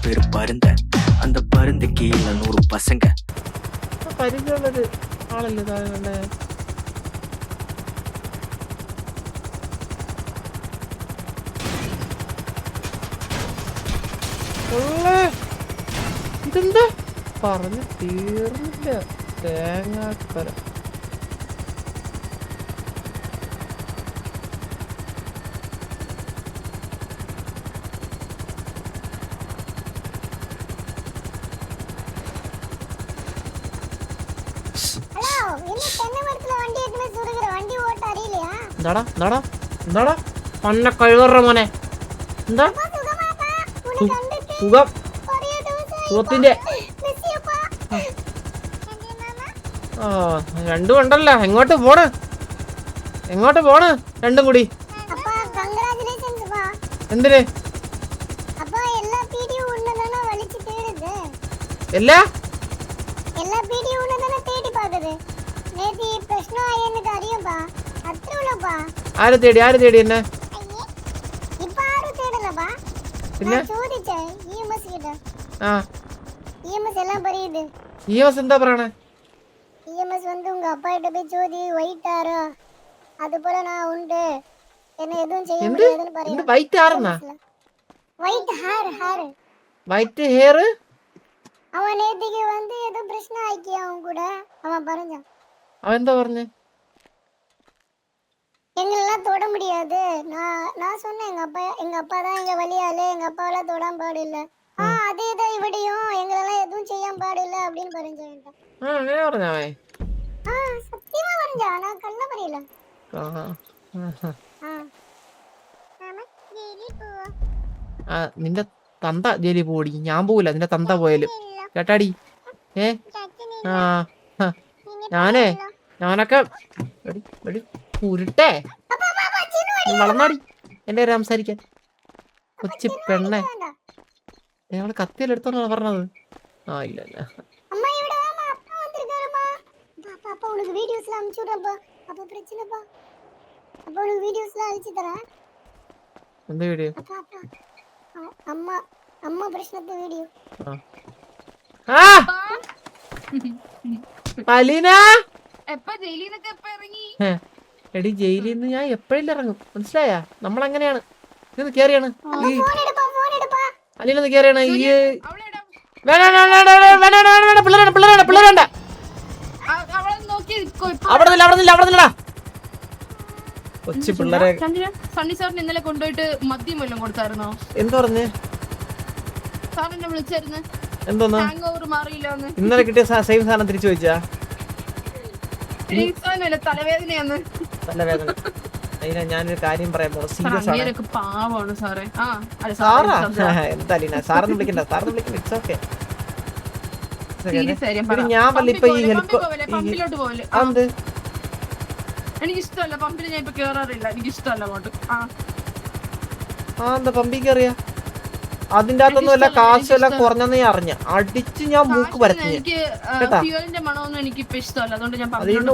பேரு பருந்த. அந்த பருந்து கீழ 100 பசங்க. പരിചയമുള്ളൊരു ആളല്ലേ താങ്കളുടെ? ഇതെന്താ പറഞ്ഞു തീർന്നില്ല. തേങ്ങാക്കര എന്താടാ എന്താടാ എന്താടാ പന്ന കഴിവറ മോനെ. എന്താ സുഖം? സുഖത്തിന്റെ ആ രണ്ടും ഉണ്ടല്ലോ. എങ്ങോട്ട് പോണ് രണ്ടും കൂടി? എന്തിന്? എല്ലാ ആര് തേടി എന്നെ? പിന്നെ എന്താ പറയണേ? உங்க அப்பா கிட்ட போய் ஜோதி ஒயிட் ஹேரா அது போல நான் உண்டு என்ன எதுவும் செய்ய முடியாதுன்னு பாருங்க. ஒயிட் ஹேர்னா? ஒயிட் ஹேர் அவன் நேத்திக்கு ஏதோ பிரச்சனை ஆயிக்கி அவன் கூட அவன் பறஞ்சான். அவன் എന്താ പറഞ്ഞു? எங்களெல்லாம் தொட முடியாது. நான் சொன்னேன் எங்க அப்பா தான் எங்க வழியாளு, எங்க அப்பாவெல்லாம் தொடாம பாடில்ல. அதேதான் இவடையும் எங்களெல்லாம் எதுவும் செய்யாம பாடில்ல அப்படின்னு பறஞ்சான். അങ്ങനെ പറഞ്ഞാവേ? சத்தியமா பறஞ்சா, நான் கண்ண பறியல. നിന്റെ തന്ത ജയിലിൽ പോടി. ഞാൻ പോവില്ല, നിന്റെ തന്ത പോയാലും കേട്ടാടി. ഞാനൊക്കെ ഉരുട്ടെ വളർന്നാടി എന്റെ പേര് സംസാരിക്കാൻ. കൊച്ചു പെണ്ണെ ഞങ്ങള് കത്തിയെല്ലാം എടുത്തോണ്ടാ പറഞ്ഞത്. ഇല്ല എന്ത് വീഡിയോ? എടി ജയിലിൽ നിന്ന് ഞാൻ എപ്പോഴും ഇറങ്ങും, മനസ്സിലായ? നമ്മളങ്ങനെയാണ്. ഇതൊന്ന് കേറിയാണ് അല്ലിന്ന് കേറിയാണ്. ഈ പിള്ളേരണ്ട അവിടെ കൊച്ചു പിള്ളേരെ സണ്ണി സാറിന് ഇന്നലെ കൊണ്ടുപോയിട്ട് മദ്യം വല്ലതും കൊടുത്തായിരുന്നോ? എന്ത് പറഞ്ഞേ? സാറിനെ വിളിച്ചായിരുന്നു. എന്തോന്ന് മാറിയില്ല? ഇന്നലെ കിട്ടിയ സെയിം സാധനം തിരിച്ചു വെച്ചാ? തലവേദനയാന്ന്. തലവേദന അതിനാ ഞാനൊരു കാര്യം പറയാൻ പോകും. സീരിയസ് ആണ്. പാവാണ് സാറേ. എന്താ സാറൊന്നും വിളിക്കണ്ട, ഇറ്റ്സ് ഓക്കെ. ഞാൻ വല്ല ഇപ്പൊ ഈ ഹെൽപ്പ് പമ്പിലോട്ട് പോലെ എന്ത് എനിക്കിഷ്ടമല്ല. പമ്പിൽ ഞാൻ ഇപ്പൊ കേറാറില്ല, എനിക്കിഷ്ടമല്ല അങ്ങോട്ട്. എന്താ പമ്പിൽ കയറിയ? അതിന്റെ അകത്തൊന്നും വല്ല കാശല്ല കുറഞ്ഞെന്ന് ഞാൻ അറിഞ്ഞ അടിച്ച് ഞാൻ മൂക്ക് പരത്തി. ഫ്യൂവലിന്റെ മണമൊന്നും എനിക്കിപ്പോ ഇഷ്ടമല്ല, അതുകൊണ്ട് ഞാൻ അതിന്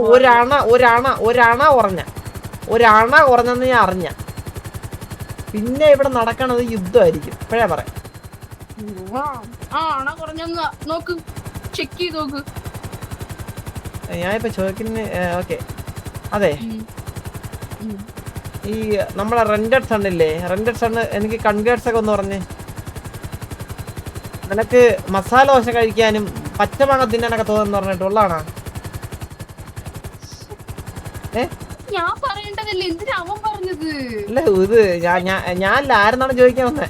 ഒരണ കുറഞ്ഞെന്ന് ഞാൻ അറിഞ്ഞ. പിന്നെ ഇവിടെ നടക്കണത് യുദ്ധമായിരിക്കും ഇപ്പഴേ പറയാം. നോക്ക്, ചെക്ക് ചെയ്ത് നോക്ക്. ഞാനിപ്പോ ചോദിക്കുന്ന ഓക്കെ. അതെ, ഈ നമ്മളെ റെന്റഡ് സണ്ണില്ലേ, റെന്റഡ് സണ്ണ് എനിക്ക് കൺഗ്രേറ്റ്സ് ഒക്കെ ഒന്ന് പറഞ്ഞേ. നിനക്ക് മസാല ദോശ കഴിക്കാനും പച്ചമാങ്ങ തിന്നാനൊക്കെ തോന്നുന്നു പറഞ്ഞിട്ട് ഉള്ളതാണോ? ഞാൻ പറയേണ്ടതല്ലേ, എന്തിനാ അവൻ പറഞ്ഞത്? അല്ല ഇത് ഞാനല്ല, ആരെന്നാണ് ചോദിക്കാൻ വന്നേ.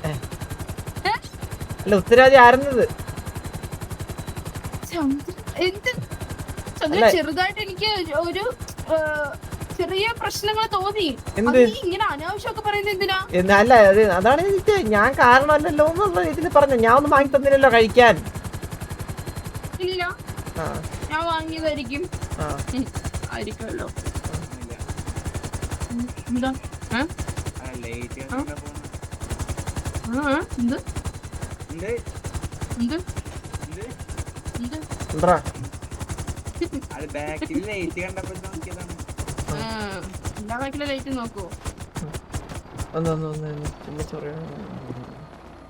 അല്ല ഉത്തരവാദി ആരെന്നത്? ചെറുതായിട്ട് എനിക്ക് ഒരു ചെറിയ പ്രശ്നങ്ങൾ തോന്നി. ഇങ്ങനെ അനാവശ്യമൊക്കെ പറയുന്നത് എന്തിനാ? അല്ല അതാണ് എനിക്ക് ഞാൻ കാരണമല്ലല്ലോ എന്നുള്ള ഇതിൽ പറഞ്ഞു. ഞാൻ ഒന്നും വാങ്ങി തന്നില്ലല്ലോ കഴിക്കാൻ. ഇല്ല, ഞാൻ വാങ്ങിയതായിരിക്കും. ആയിരിക്കുമല്ലോ. എന്താ ലൈറ്റ് നോക്കൂ.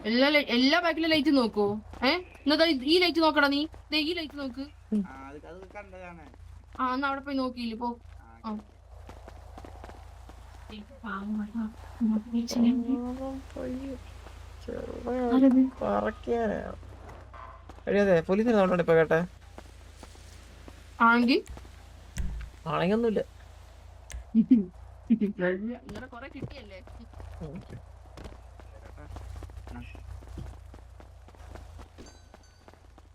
എല്ലാ ബാക്കിലെ ലൈറ്റ് നോക്കൂ. എന്നാ ഈ ലൈറ്റ് നോക്കടാ നീ. ഈ ലൈറ്റ് നോക്ക്. എന്നാ അവിടെ പോയി നോക്കിയില്ല പോ. അതെ പോലീസിനെ നോട്ടോണ്ട് ഇപ്പൊ കേട്ടെ ആണെങ്കിൽ ആണെങ്കിയൊന്നുമില്ല. ഇങ്ങനെ കൊറേ കിട്ടിയല്ലേ.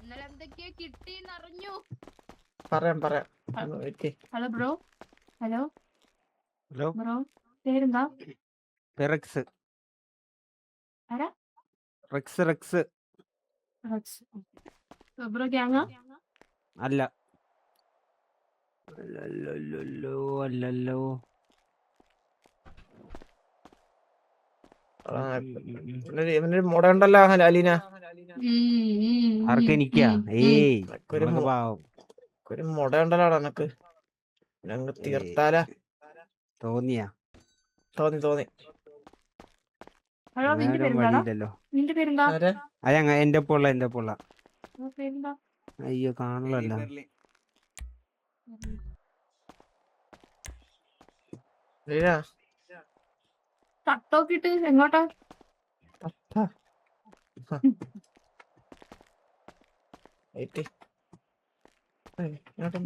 ഇന്നലെ എന്തൊക്കെയോ കിട്ടിന്ന് അറിഞ്ഞു. പറയാം. Hello bro. Hello hello bro, പേരെന്താ? റെക്സ്. ആരാ? റെക്സ്. ബ്രോ ഗ്യാങ്ങാ? അല്ല. അല്ലല്ലോ. ഇവനൊരു മുട ഉണ്ടല്ലോ അലീന. ആർക്ക്? എനിക്കാ? ഏയ് ഒരു മുട ഉണ്ടല്ലോ എനക്ക്. ഞങ്ങ തീർത്താല തോന്നിയാ? തോന്നി. ഹലോ, നിന്റെ പേരെന്താ? നിന്റെ പേരെന്താ? അയ എന്റെ പൊള്ള പേരെന്താ? അയ്യോ കാണലല്ല. തട്ടോക്കിട്ട് എങ്ങോട്ടാ?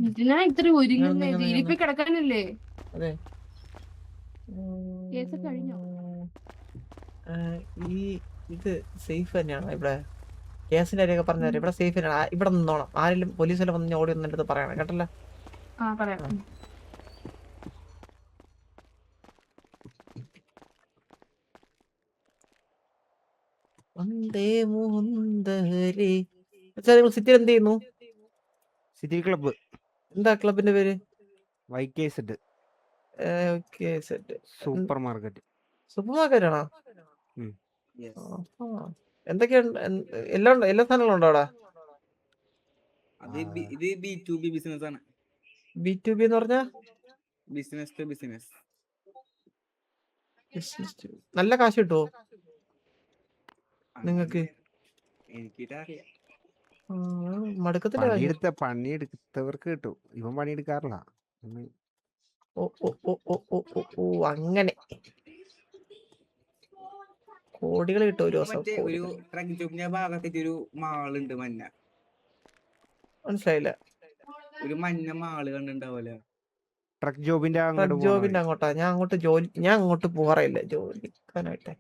ഇതിനാ ഇത്ര ഒരുങ്ങുന്നേ? ജയിലിൽ കിടക്കാനല്ലേ? അതെ. കേസ് കഴിഞ്ഞോ? ഈ ഇത് സേഫ് തന്നെയാണ് ഇവിടെ. കേസിന്റെ കാര്യമൊക്കെ പറഞ്ഞാൽ ഇവിടെ സേഫ് തന്നെയാണ്. ഇവിടെ നിന്നോണം. ആരെങ്കിലും പോലീസിലെ വന്ന് ഓടി വന്നിട്ട് അടുത്ത് പറയണം കേട്ടല്ലോ. പറയാം. സിറ്റിയിൽ എന്ത് ചെയ്യുന്നു? City club. എന്താ ക്ലബിന്റെ പേര്? YKZ super market. Super market ആണോ? എന്തൊക്കെയുണ്ട്? എല്ലാ സാധനങ്ങളും ഉണ്ടോ അവിടെ? ഇത് B2B ബിസിനസ് ആണ്. B2B എന്ന് പറഞ്ഞാ ബിസിനസ് ടു ബിസിനസ്. നല്ല കാശ് കിട്ടുമോ നിങ്ങക്ക്? എനിക്കിട്ടറിയാം. മടുക്കത്തില്ല. പണിയെടുത്തവർക്ക് കിട്ടും. ഇവൻ പണിയെടുക്കാറില്ല. ഓ അങ്ങനെ കോടികൾ കിട്ടും ഒരു ദിവസം. ഒരു ട്രക്ക് ജോബിന്റെ ഭാഗത്തേക്ക് ഒരു മാളുണ്ട് മഞ്ഞ. മനസ്സിലായില്ല. ഒരു മഞ്ഞ മാള് കണ്ടിണ്ടാവല്ലോ. ട്രക്ക് ജോബിന്റെ അങ്ങോട്ടാ. ഞാൻ അങ്ങോട്ട് പോകാറില്ല ജോലിക്കാനായിട്ട്.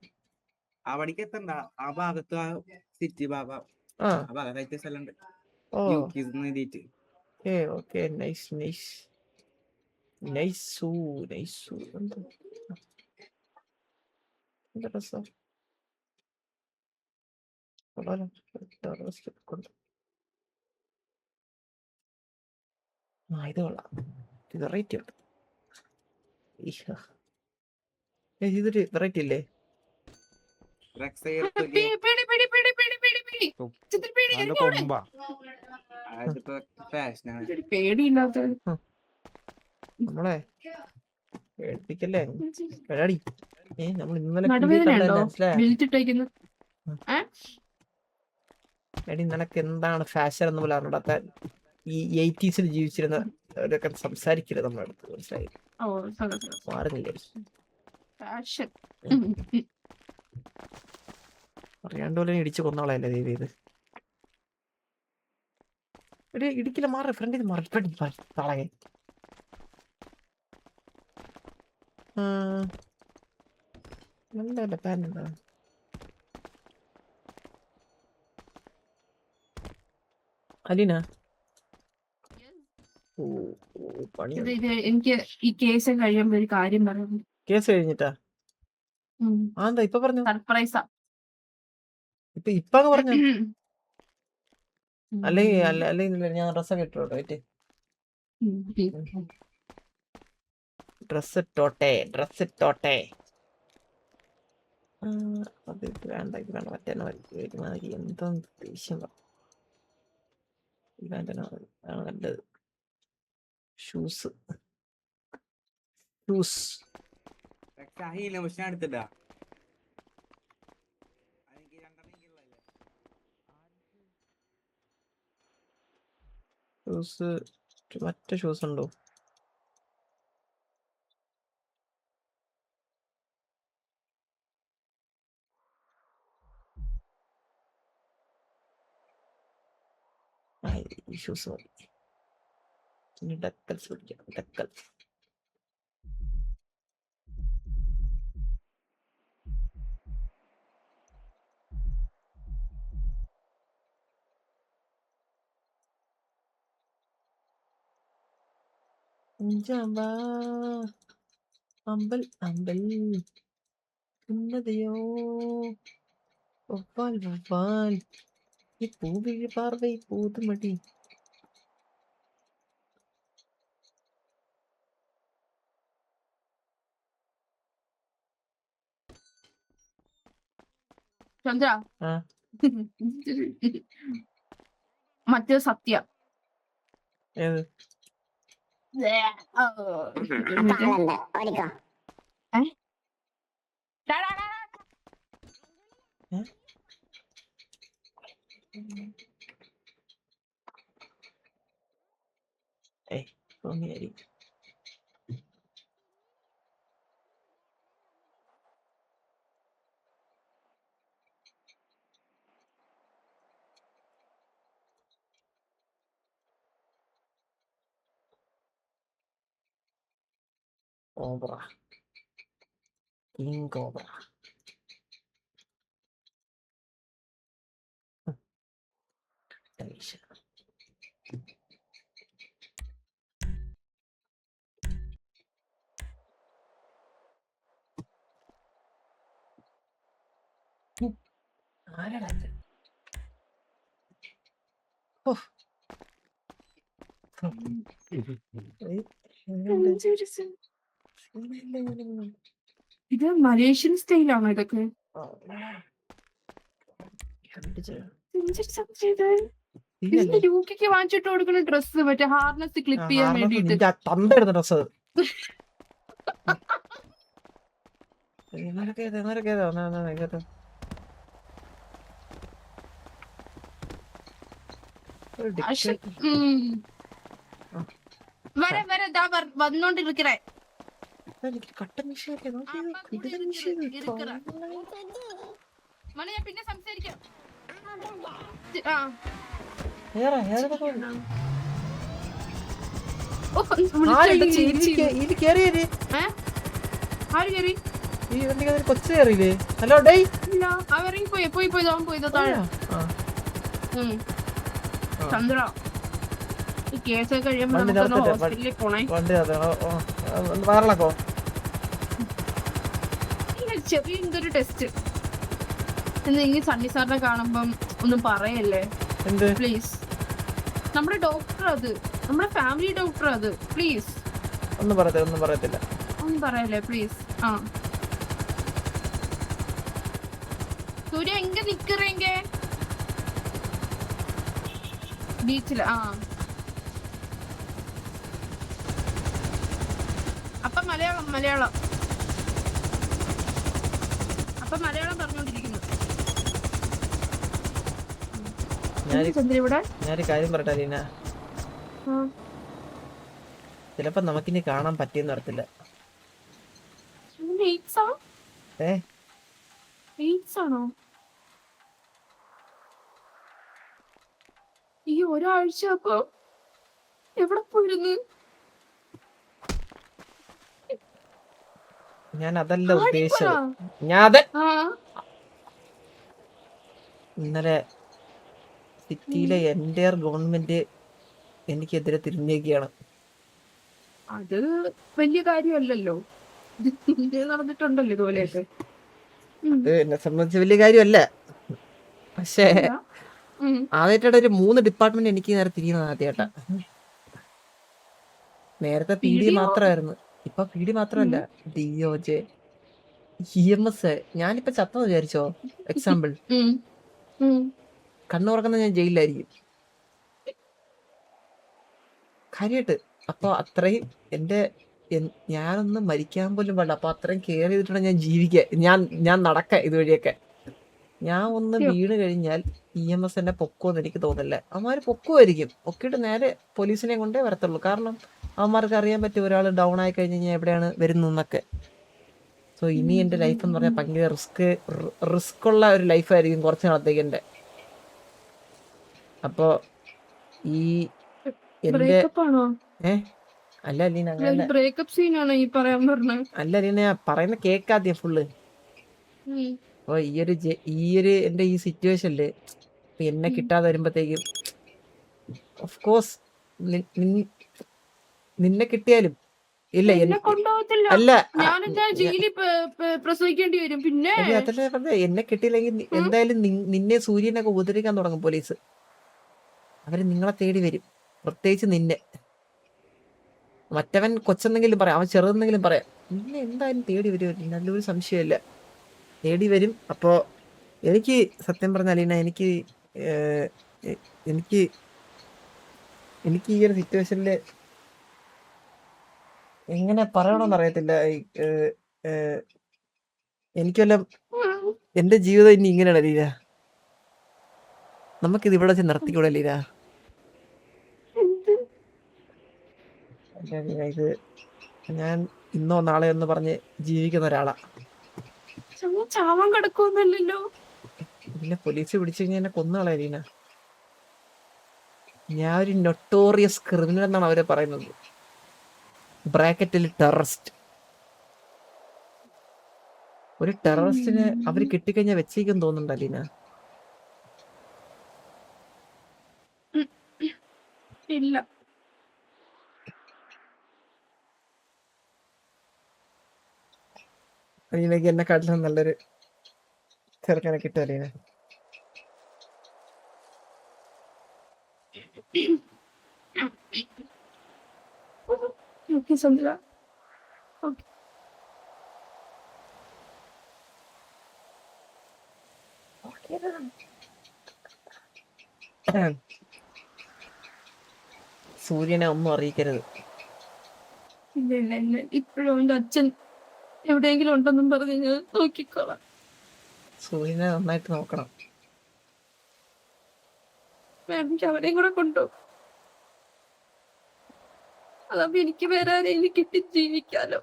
അവിടേക്ക് എത്തണ്ട. ആ ഭാഗത്ത് ആ സിറ്റി ഭാഗം ആ ഭാഗത്തായിട്ട് സ്ഥലമുണ്ട്. ഇത് കൊള്ളാം. ഇത് വെറൈറ്റി ഉണ്ട്. ഇതൊരു വെറൈറ്റി അല്ലേ? നമ്മളെ പേടിപ്പിക്കല്ലേ പരിപാടി. നമ്മൾ ഇന്നലെ നിനക്ക് എന്താണ് ഫാഷൻ എന്ന് പോലെ അറിഞ്ഞാത്ത ഈ 80s ജീവിച്ചിരുന്ന അവരൊക്കെ സംസാരിക്കരുത് നമ്മുടെ അടുത്ത്. മനസ്സിലായി? മാറുന്നില്ലേ? അറിയാണ്ട് പോലെ ഇടിച്ചു കൊന്നോളല്ലേ ദൈവം. ഇത് ഒരു ഇടിക്കില്ല. മാറി ഫ്രണ്ടിൽ മാറി തളകെ. നല്ല പാൻ എന്താ? അലീന എനിക്ക് ഈ കേസ് കഴിയുമ്പോ ഒരു കാര്യം പറഞ്ഞു. കേസ് കഴിഞ്ഞിട്ടാ? എന്താ ഇപ്പൊ പറഞ്ഞു? സർപ്രൈസാ. ഇപ്പൊ പറഞ്ഞു? അല്ലെങ്കിൽ ഞാൻ ഡ്രസ്സൊക്കെ ഇട്ടോട്ടെ. ഡ്രസ് ഇട്ടോട്ടെ. അത് വേണ്ട. മറ്റേ എന്താ ദേഷ്യം നല്ലത്. ഷൂസ് എടുത്തിട്ടാ ഷൂസ് മറ്റേ ഷൂസ് ഉണ്ടോ? ഈ ഷൂസ് മതി. ഇനി ഡക്കൽസ് പിടിക്കാം. ഡക്കൽസ് ജവാ അമ്പൽ അമ്പൽ ഉന്നതയോ ഒപ്പാൽ വവ്വാൽ ഈ പൂവിഴി പാർവൈ പൂതുമടി. ചന്ദ്ര ആ. മറ്റേ സത്യ ഏത്? ഏയ് തോന്നിയായിരിക്കും. Cobra. King Cobra. Alicia. ആരാടാ ഇത്? ഓ. ഇത് മലേഷ്യൻ സ്റ്റൈലാണോ ഇതൊക്കെ? യൂക്കിക്ക് വാങ്ങിച്ചിട്ട് കൊടുക്കുന്ന ഡ്രസ് മറ്റേ ഹാർനസ് ക്ലിപ്പ് ചെയ്യാൻ വേണ്ടിട്ട്. തന്തെടുത്ത ഡ്രസ് വരെ വരെ വന്നോണ്ടിരിക്കണേ. കട്ടൻ വിഷയൊക്കെ മണി ഞാൻ പിന്നെ സംസാരിക്കാം. കൊച്ചു കയറിയില്ലേ? ഹലോ ഡേ പോയി പോയി പോയി പോയി താഴെ. ചന്ദ്ര ഈ കേസ് കഴിയുമ്പോ ഹോസ്പിറ്റലിൽ പോണേ. വയറിളക്കോ? ചെറിയ എന്തൊരു ടെസ്റ്റ് എന്തെങ്കിലും സണ്ണി സാറിനെ കാണുമ്പം ഒന്നും പറയല്ലേ പ്ലീസ്. നമ്മുടെ ഡോക്ടർ അത്, നമ്മുടെ ഫാമിലി ഡോക്ടർ അത്. പ്ലീസ് ഒന്നും പറയത്തില്ല. ഒന്നും പറയല്ലേ പ്ലീസ്. ആ സൂര്യ എങ്ക നിക്കറേങ്ക ബീച്ചില്. ആ അപ്പൊ മലയാളം അപ്പൊ മലയാളം പറഞ്ഞോണ്ടിരിക്കുന്നു. ഞാനൊരു കാര്യം പറയട്ടെ ലീന, ചിലപ്പോ നമുക്കിനി കാണാൻ പറ്റിയെന്ന് വരത്തില്ല. ഈ ഒരാഴ്ച അപ്പൊ എവിടെ പോയിരുന്നു? ഞാൻ അതല്ല ഉദ്ദേശിച്ചത്. ഞാൻ ഇന്നലെ സിറ്റിയിലെ എൻ്റെ ഗവൺമെന്റ് എനിക്കെതിരെ തിരിഞ്ഞേക്കാണ്. അത് വലിയ കാര്യമല്ലല്ലോ, നടന്നിട്ടുണ്ടല്ലോ ഇതുപോലെയൊക്കെ. അത് എന്നെ സംബന്ധിച്ച് വലിയ കാര്യമല്ല. പക്ഷേ ആദ്യമായിട്ടാണ് ഒരു 3 ഡിപ്പാർട്ട്മെന്റ് എനിക്ക് നേരെ തിരിയുന്നത്. ആദ്യമായിട്ടാ. നേരത്തെ PD മാത്രമായിരുന്നു, ഇപ്പൊ PD മാത്രമല്ല, DOJ, EMS. ഞാനിപ്പോ ചത്തെന്ന് വിചാരിച്ചോ? എക്സാമ്പിൾ, കണ്ണു തുറക്കുന്ന ഞാൻ ജയിലിലായിരിക്കും കാര്യമായിട്ട്. അപ്പൊ അത്രയും ഞാനൊന്ന് മരിക്കാൻ പോലും പാടില്ല. അപ്പൊ അത്രയും കെയർ ചെയ്തിട്ടാണ് ഞാൻ ജീവിക്കാൻ, ഞാൻ നടക്കാൻ ഇതുവഴിയൊക്കെ. ഞാൻ ഒന്ന് സത്യം. വീണ് കഴിഞ്ഞാൽ EMS എന്നെ പൊക്കുമെന്ന് എനിക്ക് തോന്നില്ല. അവന്മാർ പൊക്കുമായിരിക്കും, പൊക്കിയിട്ട് നേരെ പോലീസിനെ കൊണ്ടേ വരത്തുള്ളൂ. കാരണം അവന്മാർക്ക് അറിയാൻ പറ്റും ഒരാൾ ഡൗൺ ആയി കഴിഞ്ഞ് കഴിഞ്ഞാൽ എവിടെയാണ് വരുന്നതെന്നൊക്കെ. സോ ഇനി എൻ്റെ ലൈഫ് എന്ന് പറഞ്ഞാൽ ഭയങ്കര റിസ്ക് ഉള്ള ഒരു ലൈഫായിരിക്കും കുറച്ച് നാളത്തേക്ക് എൻ്റെ. അപ്പോൾ ഈ എൻ്റെ ബ്രേക്കപ്പ് ആണോ? അല്ല അലീന, അങ്ങനെ ബ്രേക്കപ്പ് സീനാണോ ഈ പറയാൻ പറഞ്ഞത്? അല്ല അലീന, പറയുന്ന കേൾക്കാദ്യം ഫുള്ള്. അപ്പോൾ ഈ ഒരു എൻ്റെ ഈ സിറ്റുവേഷനിൽ എന്നെ കിട്ടാതെ വരുമ്പോഴത്തേക്കും ഓഫ് കോഴ്സ് നിന്നെ കിട്ടിയാലും ഇല്ല എന്നെ കൊണ്ടുപോകത്തില്ല. അല്ല ഞാനെന്താ ജയിലിൽ പ്രസവിക്കേണ്ടി വരും. പിന്നെ അതല്ലേ പറഞ്ഞത്, എന്നെ കിട്ടിയില്ലെങ്കിൽ എന്തായാലും നിന്നെ സൂര്യനൊക്കെ ഉപദ്രവിക്കാൻ തുടങ്ങും പോലീസ്. അവര് നിങ്ങളെ തേടി വരും, പ്രത്യേകിച്ച് നിന്നെ. മറ്റവൻ കൊച്ചെന്നെങ്കിലും പറയാം, അവൻ ചെറുതെന്നെങ്കിലും പറയാം, നിന്നെ എന്തായാലും തേടി വരും, നല്ലൊരു സംശയമില്ല, തേടി വരും. അപ്പോൾ എനിക്ക് സത്യം പറഞ്ഞ അലീന, എനിക്ക് എനിക്ക് എനിക്ക് ഈ ഒരു സിറ്റുവേഷനിൽ എങ്ങനെ പറയണമെന്ന് അറിയത്തില്ല. എനിക്കെല്ലാം എൻ്റെ ജീവിതം ഇനി ഇങ്ങനെയാണ് ലീല. നമുക്കിത് ഇവിടെ വെച്ച് നിർത്തിക്കൂടെ ലീല? ഇത് ഞാൻ ഇന്നോ നാളെ എന്ന് പറഞ്ഞ് ജീവിക്കുന്ന ഒരാളാ. ചാവാൻ കിടക്കുമല്ലോ. പിന്നെ പോലീസ് പിടിച്ചു കഴിഞ്ഞാൽ എന്നെ കൊന്നുകളയാ ലീന. ഞാൻ ഒരു നൊട്ടോറിയസ് ക്രിമിനൽ എന്നാണ് അവരെ പറയുന്നത്, ബ്രാക്കറ്റിൽ ടെററിസ്റ്റ്. ഒരു ടെററിസ്റ്റിനെ അവര് കിട്ടിക്കഴിഞ്ഞാൽ വെച്ചേക്കും തോന്നുന്നുണ്ട് അലീന. ഇല്ല, അലീനക്ക് എന്നെ കാട്ടിലും നല്ലൊരു ചെറുക്കനെ കിട്ടും അലീന. Okay സന്ദ്ര, okay. സൂര്യനെ ഒന്നും അറിയിക്കരുത്. ഇല്ല ഇല്ല ഇല്ല, ഇപ്പോഴും എൻ്റെ അച്ഛൻ എവിടെയെങ്കിലും ഉണ്ടെന്നും പറഞ്ഞ് ഞാൻ നോക്കിക്കോളാം. സൂര്യനെ നന്നായിട്ട് നോക്കണം. വേണമെങ്കിൽ അവരെയും കൂടെ കൊണ്ടുപോകും. അതാകുമ്പോ എനിക്ക് വേറെ ആരെയും കിട്ടി ജീവിക്കാലോ.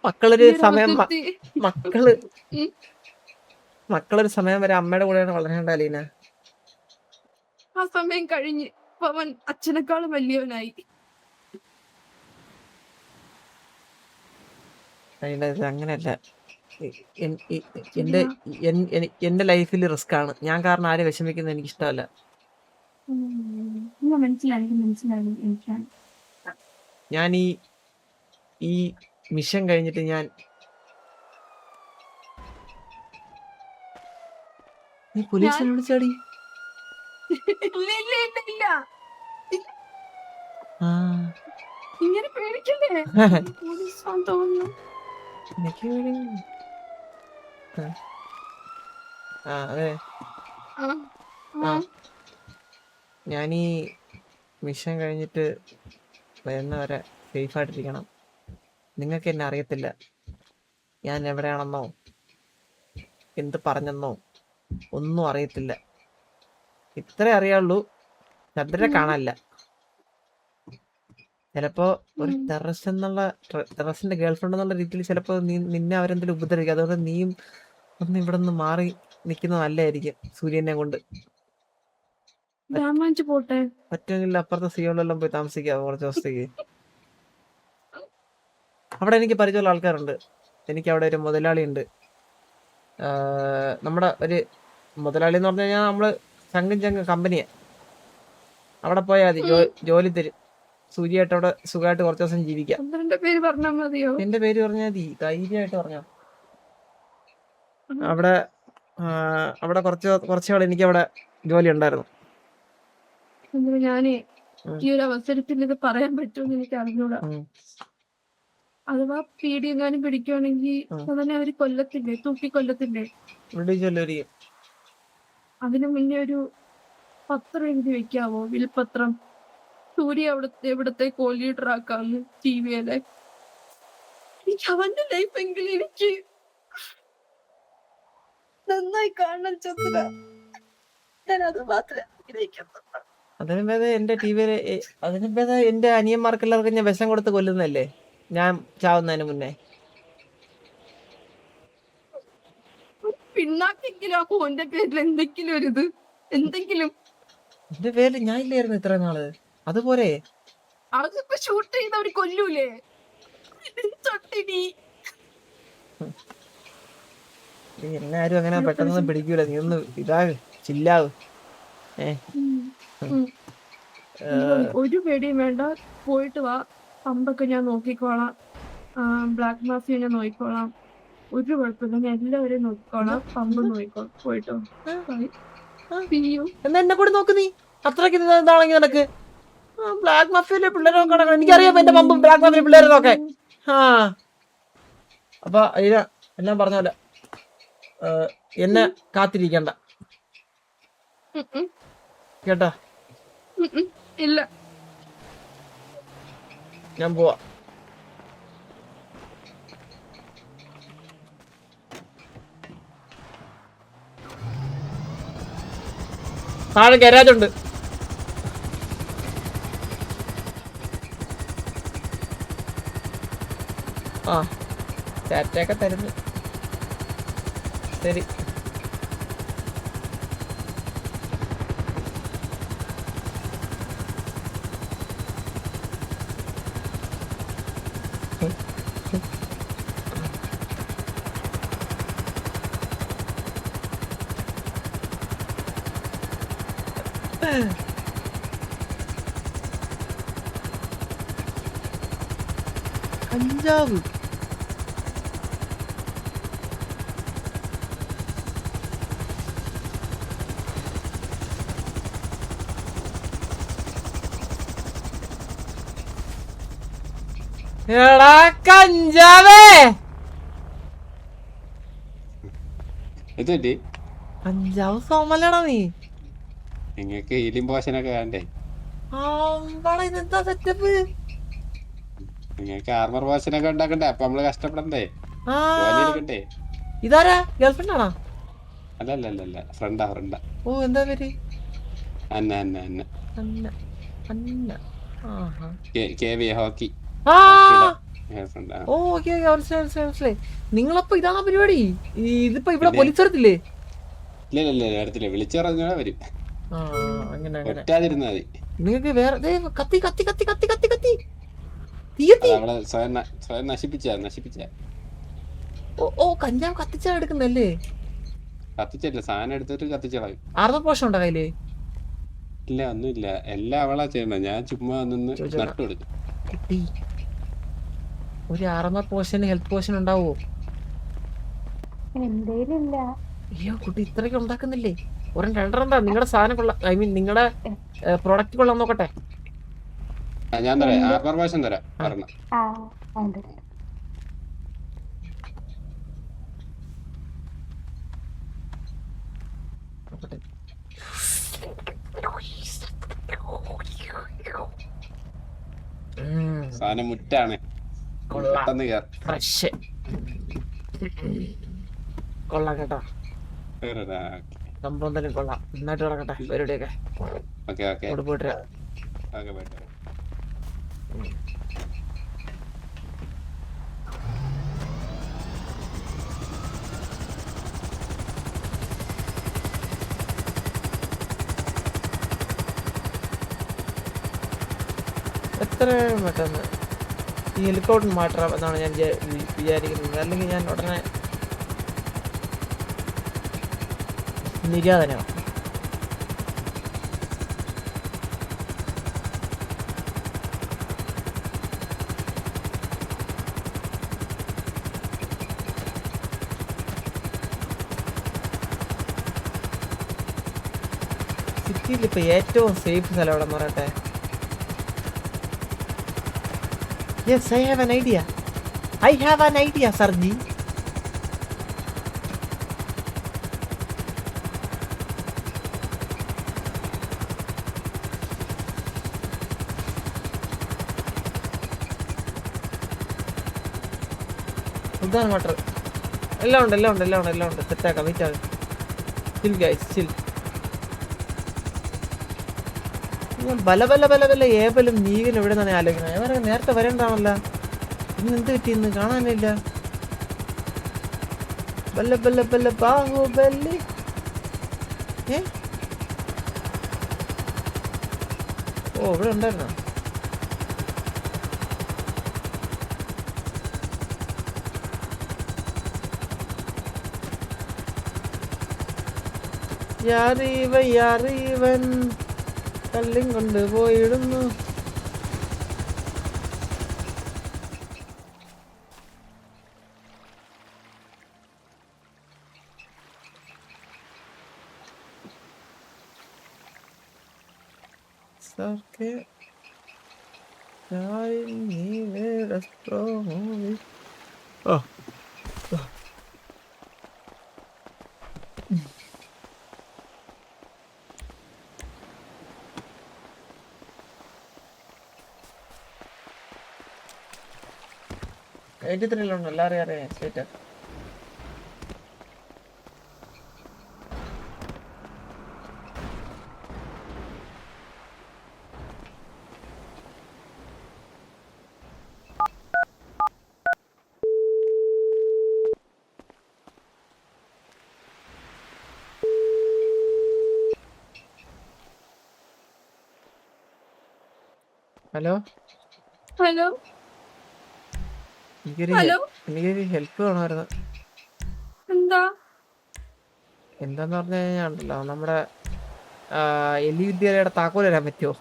മക്കളൊരു സമയം മക്കളൊരു സമയം വരെ അമ്മയുടെ കൂടെയാണ് വളരേണ്ട അലീന. ആ സമയം കഴിഞ്ഞ് അവൻ അച്ഛനേക്കാളും വലിയവനായി. അങ്ങനെയല്ല, എന്റെ ലൈഫിൽ റിസ്ക് ആണ്. ഞാൻ കാരണം ആരെ വിഷമിക്കുന്നത് എനിക്ക് ഇഷ്ടമല്ല. ഞാൻ ഈ മിഷൻ കഴിഞ്ഞിട്ട് ഞാൻ നീ പോലീസിനെ വിളിച്ചാടി? ഇങ്ങനെ പേടിക്കല്ലേ? തോന്നുന്നു അതെ. ഞാനീ മിഷൻ കഴിഞ്ഞിട്ട് വരുന്നവരെ സേഫ് ആയിട്ടിരിക്കണം. നിങ്ങൾക്ക് എന്നെ അറിയത്തില്ല, ഞാൻ എവിടെയാണെന്നോ എന്ത് പറഞ്ഞെന്നോ ഒന്നും അറിയത്തില്ല. ഇത്രേ അറിയാവുള്ളൂ, ചന്ദ്രനെ കാണാനില്ല. ചിലപ്പോ ഒരു ടെററിസ്റ്റിന്റെ ഗേൾഫ്രണ്ട് എന്നുള്ള രീതിയിൽ ചിലപ്പോ നിന്നെ അവരെന്തെങ്കിലും ഉപദ്രവിക്കും. അതുകൊണ്ട് നീയും ഒന്ന് ഇവിടെ നിന്ന് മാറി നിൽക്കുന്നത് നല്ലതായിരിക്കും. സൂര്യനെ കൊണ്ട് പറ്റുമെങ്കിൽ അപ്പുറത്തെ സിയോളിലെല്ലാം പോയി താമസിക്കാവോ കുറച്ച് ദിവസത്തേക്ക്? അവിടെ എനിക്ക് പരിചയമുള്ള ആൾക്കാരുണ്ട്. എനിക്ക് അവിടെ ഒരു മുതലാളി ഉണ്ട്. നമ്മുടെ ഒരു മുതലാളി എന്ന് പറഞ്ഞു കഴിഞ്ഞാൽ നമ്മള് ചങ്കും കമ്പനിയാ. അവിടെ പോയാൽ മതി, ജോലി തരും. സൂര്യയായിട്ട് അവിടെ സുഖമായിട്ട് കുറച്ച് ദിവസം ജീവിക്കാം. എന്റെ പേര് പറഞ്ഞാൽ മതിയോ? എന്റെ പേര് പറഞ്ഞാൽ മതി, ധൈര്യമായിട്ട് പറഞ്ഞോ. അവിടെ കുറച്ചുനാൾ എനിക്ക് അവിടെ ജോലി ഉണ്ടായിരുന്നു. ഞാനേ ഈ ഒരു അവസരത്തിൽ ഇത് പറയാൻ പറ്റുമെന്ന് എനിക്ക് അറിഞ്ഞൂടാ. അഥവാ പീഡിയെങ്ങാനും പിടിക്കുവാണെങ്കിൽ തന്നെ അവര് കൊല്ലത്തില്ലേ, തൂക്കിക്കൊല്ലത്തില്ലേ? അതിനു മുന്നേ ഒരു പത്രം എഴുതി വെക്കാവോ, വിൽപത്രം? സൂര്യ ഇവിടത്തെ കോ ലീഡർ ആക്കാന്ന് ടിവിയിലെ. എനിക്ക് അവന്റെ ലൈഫ് എങ്കിലും എനിക്ക് നന്നായി കാണണം ചന്ദ്ര. ഞാൻ അത് മാത്രമേ ആഗ്രഹിക്കുന്നുള്ളൂ. അതിന് ഭേദം എന്റെ ടിവിയില് അതിന് ഭേദം എന്റെ അനിയന്മാർക്കെല്ലാവർക്കും ഞാൻ വിഷം കൊടുത്ത് കൊല്ലുന്നല്ലേ ഞാൻ ചാവുന്നതിന് മുന്നേ. പിന്നാക്കെങ്കിലും ആ ഫോന്റെ പേരിൽ എന്തെങ്കിലും ഒരിത് എന്തെങ്കിലും. എന്റെ പേര് ഞാൻ ഇല്ലായിരുന്നു ഇത്ര നാള്, അതുപോലെ അതിപ്പോ ഷൂട്ട് ചെയ്തവര് കൊല്ലൂലേ? തൊട്ടിനി എന്നെ ആരും അങ്ങനെ പെട്ടെന്ന് പിടിക്കൂല. നീ ഒന്ന് ഇതാവ് ചില്ലാവ്. ഒരു പേടിയും വേണ്ട, പോയിട്ട് വാ. പമ്പൊക്കെ ഞാൻ നോക്കിക്കോളാം, ബ്ലാക്ക് മാഫിയ ഞാൻ നോക്കിക്കോളാം, ഒരു കുഴപ്പമില്ല, ഞാൻ എല്ലാവരെയും നോക്കിക്കോളാം. പമ്പ് നോക്കിക്കോളാം, പോയിട്ടോ. എന്നാ എന്നെ കൂടെ നോക്ക് നീ. അത്രയ്ക്ക് ഇതാണെങ്കിൽ നിനക്ക് ബ്ലാക്ക് മാഫിയയിലെ പിള്ളേരെ നോക്കണം. എനിക്കറിയാം എന്റെ പമ്പും ബ്ലാക്ക് മാഫിയ പിള്ളേരെ നോക്കാൻ. അപ്പൊ അതിന എല്ലാം പറഞ്ഞ പോലെ എന്നെ കാത്തിരിക്കണ്ട കേട്ടാ. ഇല്ല, ഞാൻ പോവാ. താഴെ ഗരാജ് ഉണ്ട്. ആ ചാറ്റയൊക്കെ തരുന്നു. ശരി. കഞ്ചാവ് എടാ കഞ്ചാവേ. കഞ്ചാവ് സോമല്ലടാ നീ. നിങ്ങക്ക് ഹീലിംഗ് പോഷനൊക്കെ വേണ്ടേ? ഇതെന്താ സെറ്റപ്പ്? നിങ്ങൾക്ക് ആർമർ പോഷനൊക്കെ ഉണ്ടാക്കണ്ടേ? അപ്പൊ നമ്മള് കഷ്ടപ്പെടണ്ടേ? ജോലി എടുക്കണ്ടേ? ഇതാരാ ഗേൾഫ്രണ്ട് ആണോ? അല്ലല്ല ഫ്രണ്ടാ. ഓ എന്താ പേര്? Anna Anna Anna Anna Anna. കെവി ഹോക്കി. ഓ ഓക്കെ മനസ്സിലായി. നിങ്ങളപ്പോ ഇതാണ് പരിപാടി? ഇതിപ്പോ ഇവിടെ പോലീസ് എടുത്തില്ലേ? ഇല്ല എടുത്തില്ല. വിളിച്ചു പറഞ്ഞാൽ വരും. അങ്ങനെ ഒറ്റാതിരുന്നാ മതി. നിങ്ങൾക്ക് വേറെ കത്തി കത്തി കത്തി കത്തി കത്തി കത്തി അവളെ സ്വയം നശിപ്പിച്ച. ഓ കഞ്ചാവ് കത്തിച്ചാ എടുക്കുന്നല്ലേ? കത്തിച്ചല്ല, സാധനം എടുത്തിട്ട് കത്തിച്ചളയും. ആർമർ പോഷൻ ഉണ്ടോ കയ്യില്? ഇല്ല, ഒന്നുമില്ല. എല്ലാം അവളാ ചെയ്യണ്ട. ഞാൻ ചുമ്മാ നിന്ന് നട്ടുകൊടുക്കും. കിട്ടി. ഒരു ആർമർ പോഷൻ ഹെൽത്ത് പോഷൻ ഉണ്ടാവോ? അയ്യോ കുട്ടി ഇത്രയൊക്കെ ഉണ്ടാക്കുന്നില്ലേ? രണ്ടെണ്ണം നിങ്ങളുടെ സാധനം കൊള്ളാം. ഐ മീൻ നിങ്ങളുടെ പ്രൊഡക്റ്റ് കൊള്ളാൻ നോക്കട്ടെ. ഞാൻ തരാം, ആർമർ പോഷൻ തരാം. പറഞ്ഞ സാധനം മുറ്റാണ്. ഫ്രഷ് കൊള്ളാം കേട്ടോ. സംഭവം തന്നെ കൊള്ളാം. നന്നായിട്ട് കിടക്കട്ടെ പരിപാടിയൊക്കെ. പോയിട്ട് എത്രയും പെട്ടെന്ന് ഈ ഹെലികോപ്റ്റർ മാറ്റാം എന്നാണ് ഞാൻ വിചാരിക്കുന്നത്. അല്ലെങ്കിൽ ഞാൻ ഉടനെ നിര്യാതനാണ്. സിറ്റിയിൽ ഇപ്പൊ ഏറ്റവും സേഫ് സ്ഥലം എവിടെ പറയട്ടെ? Yes, I have an idea, Sarji. ഇതാണ് വാട്ടർ. എല്ലാം ഉണ്ട്, എല്ലാം ഉണ്ട്, എല്ലാം ഉണ്ട്, എല്ലാം ഉണ്ട്. സെറ്റാക്കാം, വെയിറ്റ് ആകും. ചിൽ ഗൈസ്, ചിൽ. ഞാൻ ബല ഏബലും നീകലും എവിടെ നിന്നാണ് ആലോചിക്കുന്നത്. ഞാൻ പറയാം നേരത്തെ വരേണ്ടാണല്ലോ. ഇന്ന് എന്ത് പറ്റി? ഇന്ന് കാണാനില്ല. ബല്ല ബാഹുബലി. ഓ, ഇവിടെ ഉണ്ടായിരുന്നോ? യാരീവൻ കല്ലും കൊണ്ട് പോയിടുന്നു. Sarke oh. എഴുതിത്തിലുണ്ടോ? എല്ലാവരെയും അറിയാം. സ്റ്റേറ്റ് ഹലോ ഹലോ എനിക്കൊരു ഹെൽപ്പ് വേണമായിരുന്നു. എന്താന്ന് പറഞ്ഞു കഴിഞ്ഞാൽ ഉണ്ടല്ലോ, നമ്മുടെ എലി വിദ്യാലയുടെ താക്കോൽ തരാൻ പറ്റുമോ?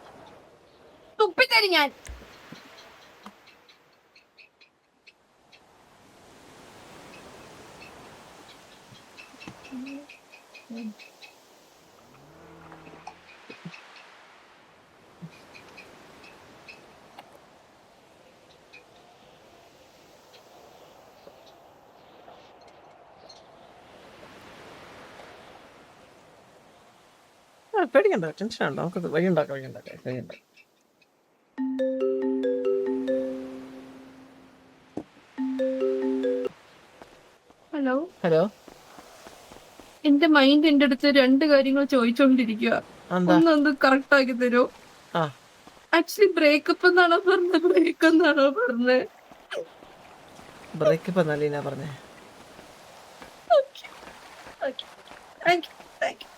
തുപ്പിത്തരും ഞാൻ. പേടിക്കണ്ട, ടെൻഷൻ ഉണ്ടോ? നമുക്ക് വഴിയുണ്ടാക്കാം. ഹലോ ഹലോ, എന്റെ മൈൻഡ് എന്റെ അടുത്ത് 2 കാര്യങ്ങൾ ചോദിച്ചോണ്ടിരിക്കുക. ഒന്ന് കറക്റ്റ് ആക്കി തരോ? ആക്ച്വലി ബ്രേക്കപ്പ് എന്നാണോ പറഞ്ഞത്, ബ്രേക്ക് എന്നാണോ പറഞ്ഞത്? ബ്രേക്കപ്പ് എന്നല്ലേ പറഞ്ഞേ. Thank you. Thank you.